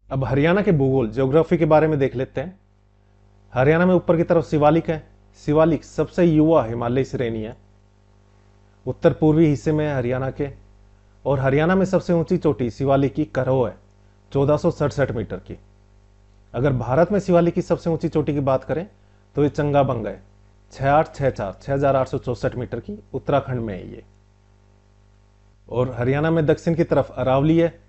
अब हरियाणा के भूगोल ज्योग्राफी के बारे में देख लेते हैं। हरियाणा में ऊपर की तरफ शिवालिक है। शिवालिक सबसे युवा हिमालयी श्रेणी है, उत्तर पूर्वी हिस्से में है हरियाणा के। और हरियाणा में सबसे ऊंची चोटी शिवालिक की करहो है, 1467 मीटर की। अगर भारत में शिवालिक की सबसे ऊंची चोटी की बात करें तो ये चंगाबंग है, 6864 की, उत्तराखंड में है ये। और हरियाणा में दक्षिण की तरफ अरावली है।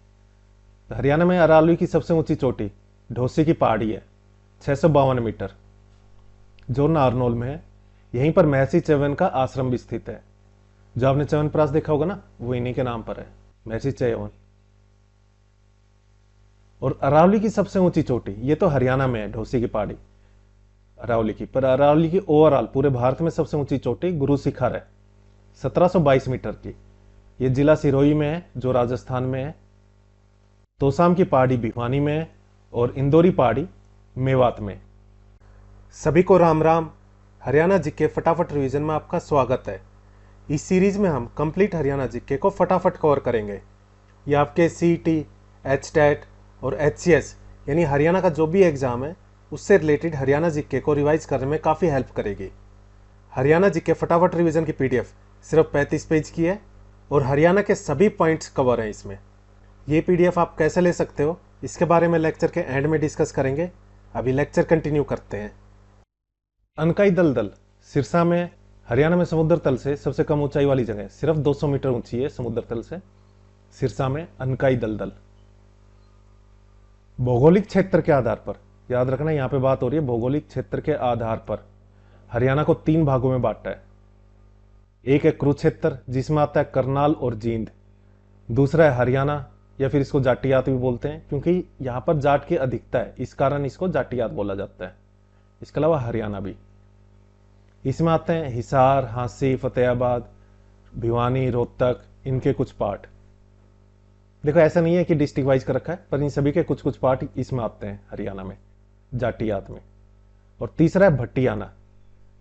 हरियाणा में अरावली की सबसे ऊंची चोटी ढोसी की पहाड़ी है, 652 मीटर, जो नारनौल में है। यहीं पर महर्षि च्यवन का आश्रम भी स्थित है। जो आपने च्यवनप्राश देखा होगा ना, वो इन्हीं के नाम पर है, महर्षि च्यवन। और अरावली की सबसे ऊंची चोटी, ये तो हरियाणा में है, ढोसी की पहाड़ी अरावली की। पर अरावली की ओवरऑल पूरे भारत में सबसे ऊंची चोटी गुरु शिखर है, 1722 मीटर की। ये जिला सिरोही में है, जो राजस्थान में है। तोसाम की पहाड़ी भिवानी में है और इंदौरी पहाड़ी मेवात में। सभी को राम राम। हरियाणा जीके फटाफट रिवीजन में आपका स्वागत है। इस सीरीज में हम कंप्लीट हरियाणा जीके को फटाफट कवर करेंगे। ये आपके सीईटी, एचटेट और एचसीएस यानी हरियाणा का जो भी एग्जाम है उससे रिलेटेड हरियाणा जीके को रिवाइज करने में काफ़ी हेल्प करेगी। हरियाणा जीके फटाफट रिवीजन की पीडीएफ सिर्फ 35 पेज की है और हरियाणा के सभी पॉइंट्स कवर हैं इसमें। ये पीडीएफ आप कैसे ले सकते हो, इसके बारे में लेक्चर के एंड में डिस्कस करेंगे। अभी लेक्चर कंटिन्यू करते हैं। अनकाई दलदल सिरसा में, हरियाणा में समुद्र तल से सबसे कम ऊंचाई वाली जगह, सिर्फ 200 मीटर ऊंची है समुद्र तल से। सिरसा में अनकाई दलदल। भौगोलिक क्षेत्र के आधार पर, याद रखना यहां पे बात हो रही है भौगोलिक क्षेत्र के आधार पर, हरियाणा को 3 भागों में बांटा है। एक है कुरुक्षेत्र, जिसमें आता है करनाल और जींद। दूसरा है हरियाणा, या फिर इसको जाटियात भी बोलते हैं, क्योंकि यहां पर जाट की अधिकता है, इस कारण इसको जाटियात बोला जाता है। इसके अलावा हरियाणा भी। इसमें आते हैं हिसार, हांसी, फतेहाबाद, भिवानी, रोहतक, इनके कुछ पार्ट। देखो ऐसा नहीं है कि डिस्ट्रिक्ट वाइज कर रखा है, पर इन सभी के कुछ कुछ पार्ट इसमें आते हैं हरियाणा में, जाटियात में। और तीसरा है भट्टियाना।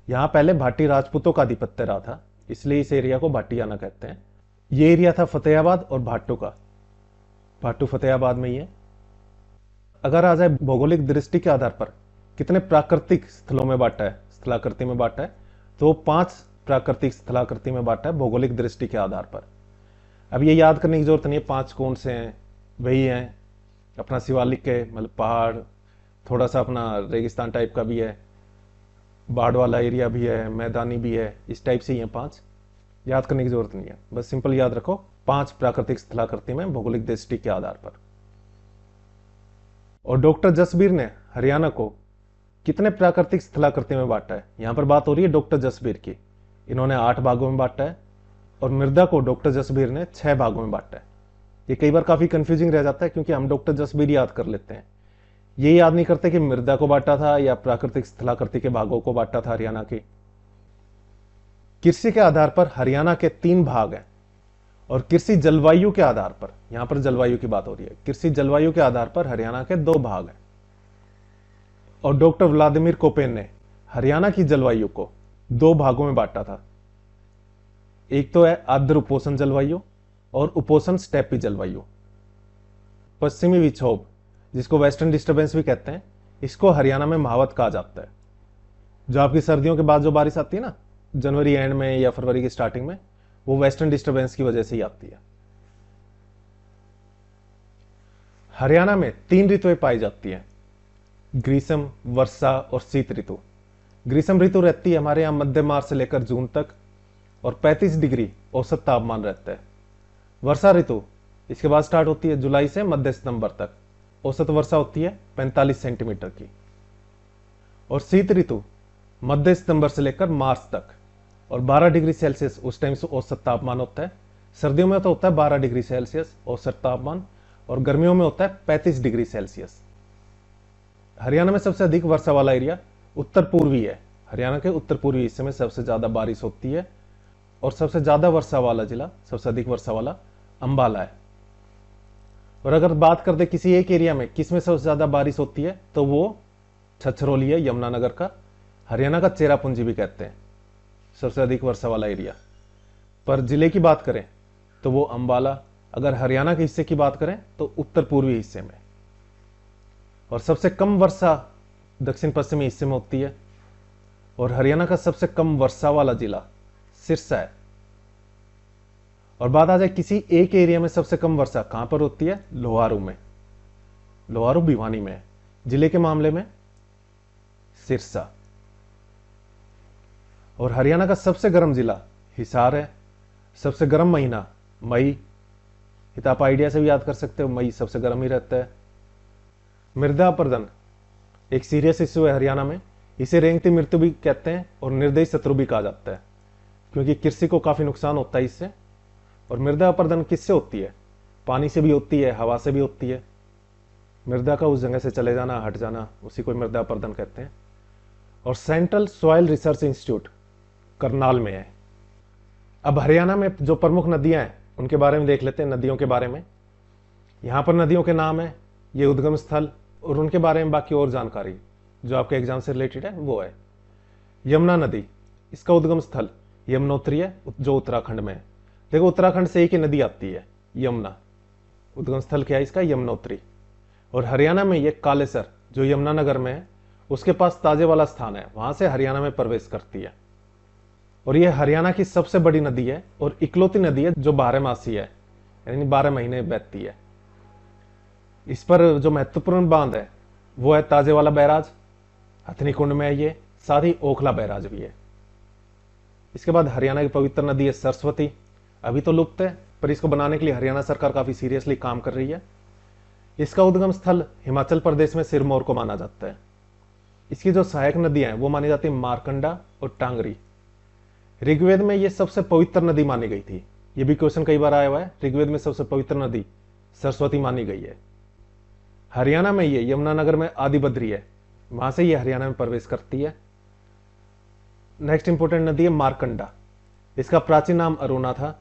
यहां पहले भाटी राजपूतों का आधिपत्य रहा था, इसलिए इस एरिया को भाटियाना कहते हैं। ये एरिया था फतेहाबाद और भाटू का। भाटू फतेहाबाद में ही है। अगर आ जाए भौगोलिक दृष्टि के आधार पर कितने प्राकृतिक स्थलों में बांटा है, स्थलाकृति में बांटा है, तो 5 प्राकृतिक स्थलाकृति में बांटा है भौगोलिक दृष्टि के आधार पर। अब ये याद करने की जरूरत नहीं है 5 कौन से हैं, वही हैं अपना शिवालिक के, मतलब पहाड़, थोड़ा सा अपना रेगिस्तान टाइप का भी है, बाढ़ वाला एरिया भी है, मैदानी भी है, इस टाइप से ही है 5। याद करने की जरूरत नहीं है, बस सिंपल याद रखो 5 प्राकृतिक स्थलाकृति में भौगोलिक दृष्टि के आधार पर। और डॉक्टर जसबीर ने हरियाणा को कितने प्राकृतिक स्थलाकृति में बांटा है, यहां पर बात हो रही है डॉक्टर जसबीर की। इन्होंने 8 भागों में बांटा है और मृदा को डॉक्टर जसबीर ने 6 भागों में बांटा है। ये कई बार काफी कंफ्यूजिंग रह जाता है, क्योंकि हम डॉक्टर जसबीर याद कर लेते हैं, ये याद नहीं करते कि मृदा को बांटा था या प्राकृतिक स्थलाकृति के भागों को बांटा था हरियाणा की। कृषि के आधार पर हरियाणा के 3 भाग हैं और कृषि जलवायु के आधार पर, यहां पर जलवायु की बात हो रही है, कृषि जलवायु के आधार पर हरियाणा के 2 भाग हैं। और डॉक्टर व्लादिमीर कोपेन ने हरियाणा की जलवायु को 2 भागों में बांटा था। एक तो है आर्द्र उपोष्ण जलवायु और उपोष्ण स्टेपी जलवायु। पश्चिमी विक्षोभ, जिसको वेस्टर्न डिस्टर्बेंस भी कहते हैं, इसको हरियाणा में महावत कहा जाता है। जो आपकी सर्दियों के बाद जो बारिश आती है ना, जनवरी एंड में या फरवरी की स्टार्टिंग में, वो वेस्टर्न डिस्टर्बेंस की वजह से ही आती है। हरियाणा में 3 ऋतुएं पाई जाती हैं, ग्रीष्म, वर्षा और शीत ऋतु। ग्रीष्म ऋतु रहती है हमारे यहाँ मध्य मार्च से लेकर जून तक और 35 डिग्री औसत तापमान रहता है। वर्षा ऋतु इसके बाद स्टार्ट होती है जुलाई से मध्य सितंबर तक, औसत वर्षा होती है 45 सेंटीमीटर की। और शीत ऋतु मध्य सितंबर से लेकर मार्च तक और 12 डिग्री सेल्सियस उस टाइम से औसत तापमान होता है। सर्दियों में तो होता है 12 डिग्री सेल्सियस औसत तापमान और गर्मियों में होता है 35 डिग्री सेल्सियस। हरियाणा में सबसे अधिक वर्षा वाला एरिया उत्तर पूर्वी है। हरियाणा के उत्तर पूर्वी हिस्से में सबसे ज्यादा बारिश होती है और सबसे ज्यादा वर्षा वाला जिला, सबसे अधिक वर्षा वाला अंबाला है। और अगर बात कर दे किसी एक एरिया में किसमें सबसे ज्यादा बारिश होती है, तो वो छछरौली है, यमुनानगर का। हरियाणा का चेरापूंजी भी कहते हैं, सबसे अधिक वर्षा वाला एरिया। पर जिले की बात करें तो वो अंबाला। अगर हरियाणा के हिस्से की बात करें तो उत्तर पूर्वी हिस्से में। और सबसे कम वर्षा दक्षिण पश्चिमी हिस्से में होती है। और हरियाणा का सबसे कम वर्षा वाला जिला सिरसा है। और बात आ जाए किसी एक एरिया में सबसे कम वर्षा कहां पर होती है, लोहारू में। लोहारू भिवानी में है। जिले के मामले में सिरसा। और हरियाणा का सबसे गर्म जिला हिसार है। सबसे गर्म महीना मई। आप आइडिया से भी याद कर सकते हो, मई सबसे गर्म ही रहता है। मृदा अपरदन एक सीरियस इश्यू है हरियाणा में। इसे रेंगती मृत्यु भी कहते हैं और निर्दयी शत्रु भी कहा जाता है, क्योंकि कृषि को काफी नुकसान होता है इससे। और मृदा अपरदन किससे होती है, पानी से भी होती है, हवा से भी होती है। मृदा का उस जगह से चले जाना, हट जाना, उसी को मृदा अपरदन कहते हैं। और central soil research institute Karnal में है। अब हरियाणा में जो प्रमुख नदियां हैं उनके बारे में देख लेते हैं, नदियों के बारे में। यहां पर नदियों के नाम है, ये उद्गम स्थल और उनके बारे में बाकी और जानकारी जो आपके एग्जाम से रिलेटेड है वो है। यमुना नदी, इसका उद्गम स्थल यमुनोत्री है, जो उत्तराखंड में है। देखो उत्तराखंड से एक ही नदी आती है यमुना। उद्गम स्थल क्या है इसका, यमुनोत्री। और हरियाणा में ये कालेसर जो यमुनानगर में है उसके पास ताजे वाला स्थान है, वहां से हरियाणा में प्रवेश करती है। और यह हरियाणा की सबसे बड़ी नदी है और इकलौती नदी है जो 12 है, यानी 12 महीने बहती है। इस पर जो महत्वपूर्ण बांध है वो है ताजेवाला बैराज, हथनी कुंड में है ये, साथ ही ओखला बैराज भी है। इसके बाद हरियाणा की पवित्र नदी है सरस्वती। अभी तो लुप्त है, पर इसको बनाने के लिए हरियाणा सरकार काफी सीरियसली काम कर रही है। इसका उद्गम स्थल हिमाचल प्रदेश में सिरमौर को माना जाता है। इसकी जो सहायक नदियां हैं वो मानी जाती है मारकंडा और टांगरी। ऋग्वेद में ये सबसे पवित्र नदी मानी गई थी। ये भी क्वेश्चन कई बार आया हुआ है, ऋग्वेद में सबसे पवित्र नदी सरस्वती मानी गई है। हरियाणा में ये यमुनानगर में आदिबद्री है, वहां से ये हरियाणा में प्रवेश करती है। नेक्स्ट इंपोर्टेंट नदी है मारकंडा। इसका प्राचीन नाम अरुणा था।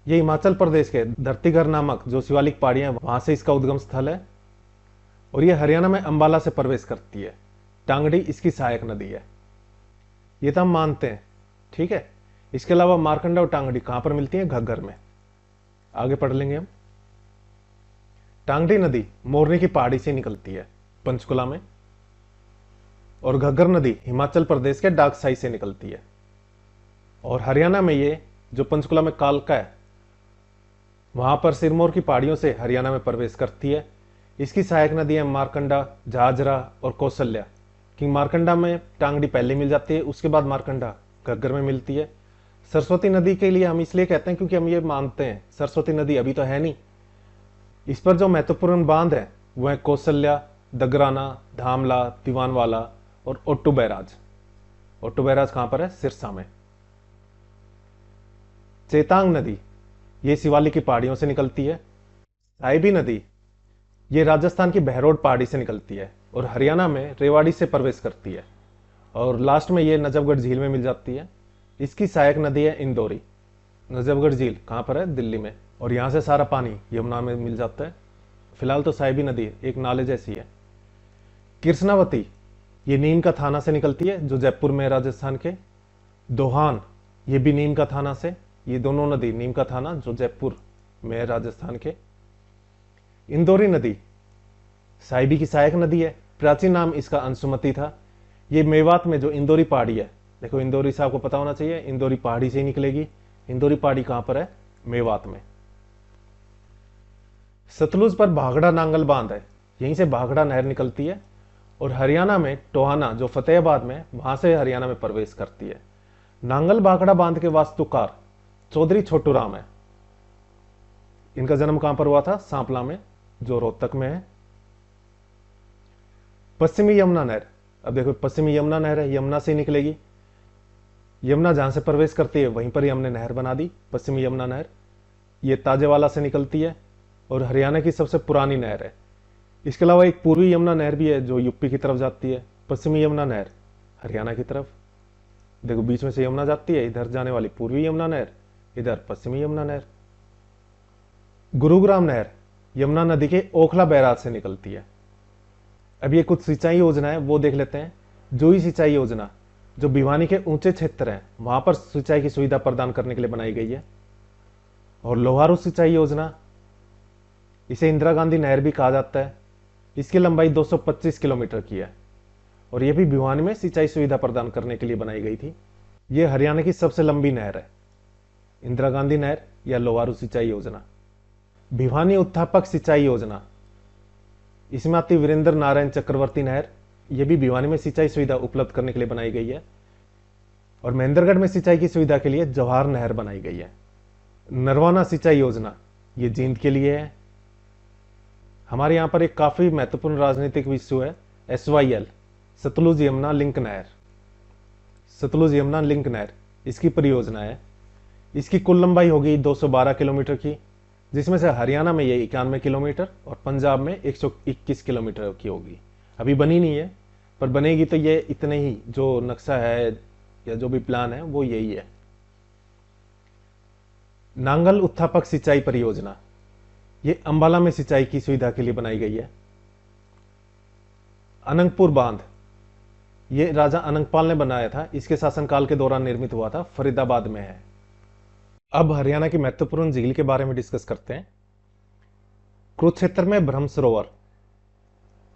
ये हिमाचल प्रदेश के धरतीघर नामक जो शिवालिक पहाड़ियां वहां से इसका उद्गम स्थल है। और यह हरियाणा में अंबाला से प्रवेश करती है। टांगड़ी इसकी सहायक नदी है। ये तो हम मानते हैं, ठीक है। इसके अलावा मारकंडा और टांगड़ी कहां पर मिलती है, घग्गर में। आगे पढ़ लेंगे हम। टांगड़ी नदी मोरनी की पहाड़ी से निकलती है पंचकुला में। और घग्गर नदी हिमाचल प्रदेश के डाकसाई से निकलती है। और हरियाणा में ये जो पंचकुला में कालका है वहां पर सिरमौर की पहाड़ियों से हरियाणा में प्रवेश करती है। इसकी सहायक नदी है मारकंडा, झाझरा और कौशल्या। कि मारकंडा में टांगड़ी पहले मिल जाती है, उसके बाद मारकंडा घग्गर में मिलती है। सरस्वती नदी के लिए हम इसलिए कहते हैं क्योंकि हम ये मानते हैं सरस्वती नदी अभी तो है नहीं। इस पर जो महत्वपूर्ण बांध है वो है कौशल्या, दगराना, धामला, दीवानवाला और ओट्टू बैराज। ओट्टू बैराज कहां पर है, सिरसा में। चेतांग नदी ये शिवालिक की पहाड़ियों से निकलती है। साहिबी नदी ये राजस्थान की बहरोड पहाड़ी से निकलती है और हरियाणा में रेवाड़ी से प्रवेश करती है। और लास्ट में ये नजफगढ़ झील में मिल जाती है। इसकी सहायक नदी है इंदौरी। नजफगढ़ झील कहां पर है, दिल्ली में। और यहां से सारा पानी यमुना में मिल जाता है। फिलहाल तो साहिबी नदी एक नाले जैसी है। कृष्णावती ये नीम का थाना से निकलती है जो जयपुर में, राजस्थान के। दोहान ये भी नीम का थाना से। ये दोनों नदी नीम का थाना जो जयपुर में, राजस्थान के। इंदौरी नदी साहिबी की सहायक नदी है। प्राचीन नाम इसका अंशुमती था। ये मेवात में जो इंदौरी पहाड़ी है, देखो इंदौरी से आपको पता होना चाहिए, इंदौरी पहाड़ी से ही निकलेगी। इंदौरी पहाड़ी कहां पर है, मेवात में। सतलुज पर भाखड़ा नांगल बांध है, यहीं से भाखड़ा नहर निकलती है। और हरियाणा में टोहाना जो फतेहाबाद में, वहां से हरियाणा में प्रवेश करती है। नांगल भाखड़ा बांध के वास्तुकार चौधरी छोटू राम है। इनका जन्म कहां पर हुआ था, सांपला में जो रोहतक में है। पश्चिमी यमुना नहर, अब देखो पश्चिमी यमुना नहर है, यमुना से निकलेगी। यमुना जहां से प्रवेश करती है वहीं पर ही हमने नहर बना दी, पश्चिमी यमुना नहर। ये ताजेवाला से निकलती है और हरियाणा की सबसे पुरानी नहर है। इसके अलावा एक पूर्वी यमुना नहर भी है जो यूपी की तरफ जाती है। पश्चिमी यमुना नहर हरियाणा की तरफ, देखो बीच में से यमुना जाती है, इधर जाने वाली पूर्वी यमुना नहर, इधर पश्चिमी यमुना नहर। गुरुग्राम नहर यमुना नदी के ओखला बैराज से निकलती है। अब ये कुछ सिंचाई योजना है वो देख लेते हैं। जोई सिंचाई योजना जो भिवानी के ऊंचे क्षेत्र हैं वहां पर सिंचाई की सुविधा प्रदान करने के लिए बनाई गई है। और लोहारू सिंचाई योजना, इसे इंदिरा गांधी नहर भी कहा जाता है। इसकी लंबाई 225 किलोमीटर की है और यह भी भिवानी में सिंचाई सुविधा प्रदान करने के लिए बनाई गई थी। यह हरियाणा की सबसे लंबी नहर है, इंदिरा गांधी नहर या लोहारू सिंचाई योजना। भिवानी उत्थापक सिंचाई योजना, इसमें आती वीरेंद्र नारायण चक्रवर्ती नहर, यह भी भिवानी में सिंचाई सुविधा उपलब्ध करने के लिए बनाई गई है। और महेंद्रगढ़ में सिंचाई की सुविधा के लिए जवाहर नहर बनाई गई है। नरवाना सिंचाई योजना, ये जींद के लिए है। हमारे यहां पर एक काफी महत्वपूर्ण राजनीतिक इश्यू है, SYL, सतलुज यमुना लिंक नहर। सतलुज यमुना लिंक नहर इसकी परियोजना है। इसकी कुल लंबाई होगी 212 किलोमीटर की, जिसमें से हरियाणा में ये 91 किलोमीटर और पंजाब में 121 किलोमीटर की होगी। अभी बनी नहीं है, पर बनेगी तो ये इतने ही, जो नक्शा है या जो भी प्लान है वो यही है। नांगल उत्थापक सिंचाई परियोजना, ये अंबाला में सिंचाई की सुविधा के लिए बनाई गई है। अनंगपुर बांध, ये राजा अनंगपाल ने बनाया था, इसके शासनकाल के दौरान निर्मित हुआ था, फरीदाबाद में है। अब हरियाणा की महत्वपूर्ण झील के बारे में डिस्कस करते हैं। कुरुक्षेत्र में ब्रह्म सरोवर।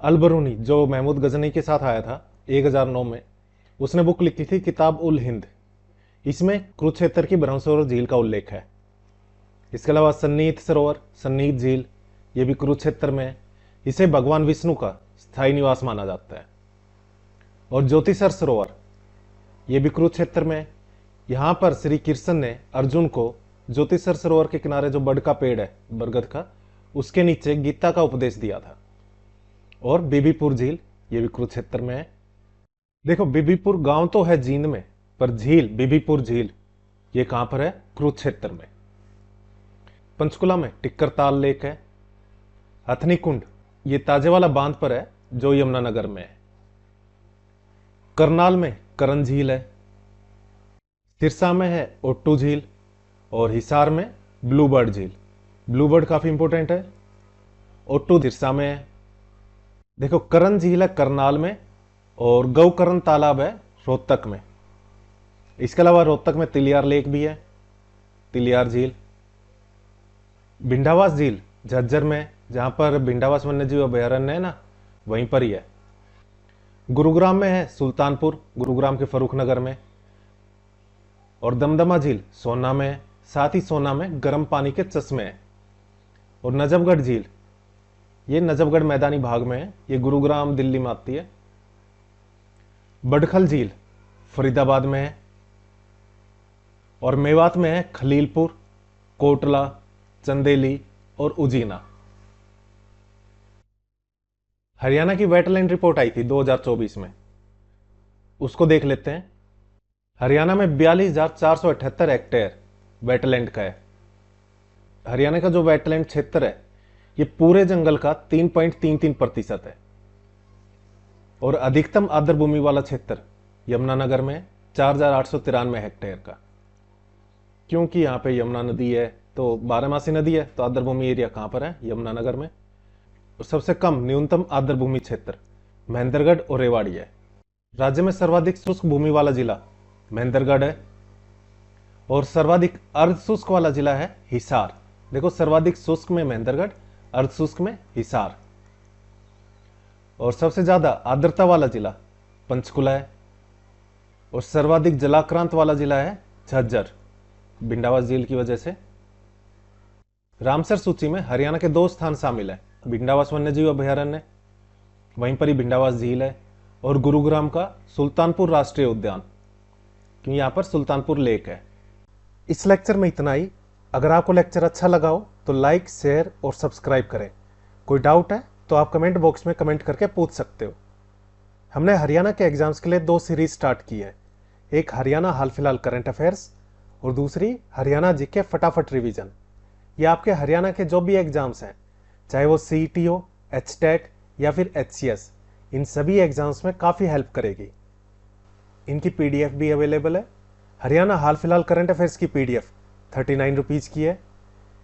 अल-बरूनी जो महमूद गजनी के साथ आया था 1009 में, उसने बुक लिखी थी किताब उल हिंद। इसमें कुरुक्षेत्र की ब्रह्म सरोवर झील का उल्लेख है। इसके अलावा सन्नीत सरोवर, सन्नीत झील, ये भी कुरुक्षेत्र में है। इसे भगवान विष्णु का स्थायी निवास माना जाता है। और ज्योतिसर सरोवर, यह भी कुरुक्षेत्र में है। यहां पर श्री कृष्ण ने अर्जुन को ज्योतिसर सरोवर के किनारे जो बड़ का पेड़ है बरगद का, उसके नीचे गीता का उपदेश दिया था। और बीबीपुर झील, यह भी कुरुक्षेत्र में है। देखो, बीबीपुर गांव तो है जींद में, पर झील बीबीपुर झील ये कहां पर है? कुरुक्षेत्र में। पंचकुला में टिक्करताल लेक है। हथनी कुंड ये ताजेवाला बांध पर है जो यमुनानगर में है। करनाल में करन झील है। सिरसा में है ओट्टू झील और हिसार में ब्लूबर्ड झील। ब्लूबर्ड काफी इंपॉर्टेंट है। ओट्टू सिरसा में है। देखो, करन झील है करनाल में और गौकरण तालाब है रोहतक में। इसके अलावा रोहतक में तिलियार लेक भी है, तिलियार झील। भिंडावास झील झज्जर में, जहां पर भिंडावास वन्यजीव अभयारण्य है ना, वहीं पर ही है। गुरुग्राम में है सुल्तानपुर, गुरुग्राम के फरूख नगर में। और दमदमा झील सोना में है, साथ ही सोना में गर्म पानी के चश्मे हैं। और नजफगढ़ झील, ये नजफगढ़ मैदानी भाग में है, ये गुरुग्राम दिल्ली में आती है। बडखल झील फरीदाबाद में है। और मेवात में है खलीलपुर, कोटला, चंदेली और उजीना। हरियाणा की वेटलैंड रिपोर्ट आई थी 2024 में, उसको देख लेते हैं। हरियाणा में 42,478 हेक्टेयर वेटलैंड का है। हरियाणा का जो वेटलैंड क्षेत्र है ये पूरे जंगल का 3.33% है। और अधिकतम आर्द्र भूमि वाला क्षेत्र यमुनानगर में 4,893 हेक्टेयर का। क्योंकि यहाँ पे यमुना नदी है, तो बारहमासी नदी है, तो आर्द्र भूमि एरिया कहाँ पर है? यमुनानगर में। और सबसे कम न्यूनतम आर्द्र भूमि क्षेत्र महेंद्रगढ़ और रेवाड़ी है। राज्य में सर्वाधिक शुष्क भूमि वाला जिला महेंद्रगढ़ है और सर्वाधिक अर्ध शुष्क वाला जिला है हिसार। देखो, सर्वाधिक शुष्क में महेंद्रगढ़, अर्ध शुष्क में हिसार। और सबसे ज्यादा आर्द्रता वाला जिला पंचकुला है और सर्वाधिक जलाक्रांत वाला जिला है झज्जर, भिंडावास झील की वजह से। रामसर सूची में हरियाणा के 2 स्थान शामिल है, भिंडावास वन्यजीव अभयारण्य, वहीं पर ही भिंडावास झील है, और गुरुग्राम का सुल्तानपुर राष्ट्रीय उद्यान, क्योंकि यहां पर सुल्तानपुर लेक है। इस लेक्चर में इतना ही। अगर आपको लेक्चर अच्छा लगा हो तो लाइक, शेयर और सब्सक्राइब करें। कोई डाउट है तो आप कमेंट बॉक्स में कमेंट करके पूछ सकते हो। हमने हरियाणा के एग्जाम्स के लिए 2 सीरीज स्टार्ट की है, एक हरियाणा हाल फिलहाल करंट अफेयर्स और दूसरी हरियाणा जीके फटाफट रिवीजन। ये आपके हरियाणा के जो भी एग्जाम्स हैं, चाहे वो CET हो, HTET या फिर HCS, इन सभी एग्जाम्स में काफ़ी हेल्प करेगी। इनकी PDF भी अवेलेबल है। हरियाणा हाल फिलहाल करंट अफेयर्स की PDF 39 रुपीज़ की है।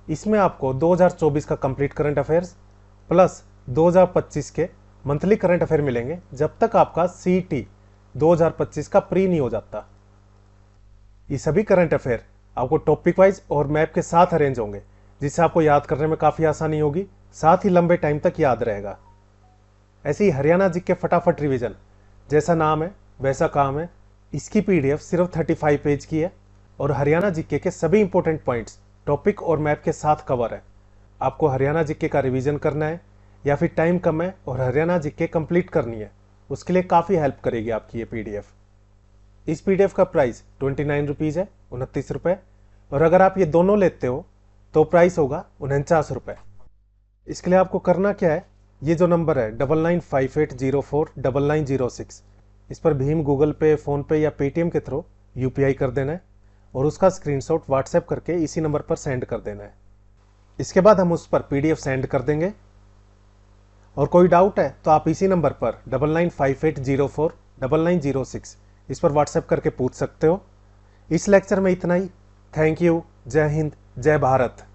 इसमें आपको 2024 का कंप्लीट करंट अफेयर्स प्लस 2025 के मंथली करंट अफेयर मिलेंगे, जब तक आपका CET 2025 का प्री नहीं हो जाता। ये सभी करंट अफेयर आपको टॉपिक वाइज और मैप के साथ अरेंज होंगे, जिससे आपको याद करने में काफ़ी आसानी होगी, साथ ही लंबे टाइम तक याद रहेगा। ऐसे ही हरियाणा जीके फटाफट रिवीजन, जैसा नाम है वैसा काम है, इसकी पीडीएफ सिर्फ 35 पेज की है और हरियाणा जीके के सभी इंपॉर्टेंट पॉइंट्स टॉपिक और मैप के साथ कवर है। आपको हरियाणा जीके का रिवीजन करना है या फिर टाइम कम है और हरियाणा जीके कंप्लीट करनी है, उसके लिए काफ़ी हेल्प करेगी आपकी ये पीडीएफ। इस पीडीएफ का प्राइस 29 रुपीज़ है, 29 रुपये, और अगर आप ये दोनों लेते हो तो प्राइस होगा 49 रुपये। इसके लिए आपको करना क्या है, ये जो नंबर है 9958049906, इस पर भीम, गूगल पे, फ़ोनपे या पेटीएम के थ्रू यूपीआई कर देना है और उसका स्क्रीनशॉट व्हाट्सएप करके इसी नंबर पर सेंड कर देना है। इसके बाद हम उस पर पीडीएफ सेंड कर देंगे और कोई डाउट है तो आप इसी नंबर पर 9958049906 इस पर व्हाट्सएप करके पूछ सकते हो। इस लेक्चर में इतना ही। Thank you. जय हिंद, जय भारत।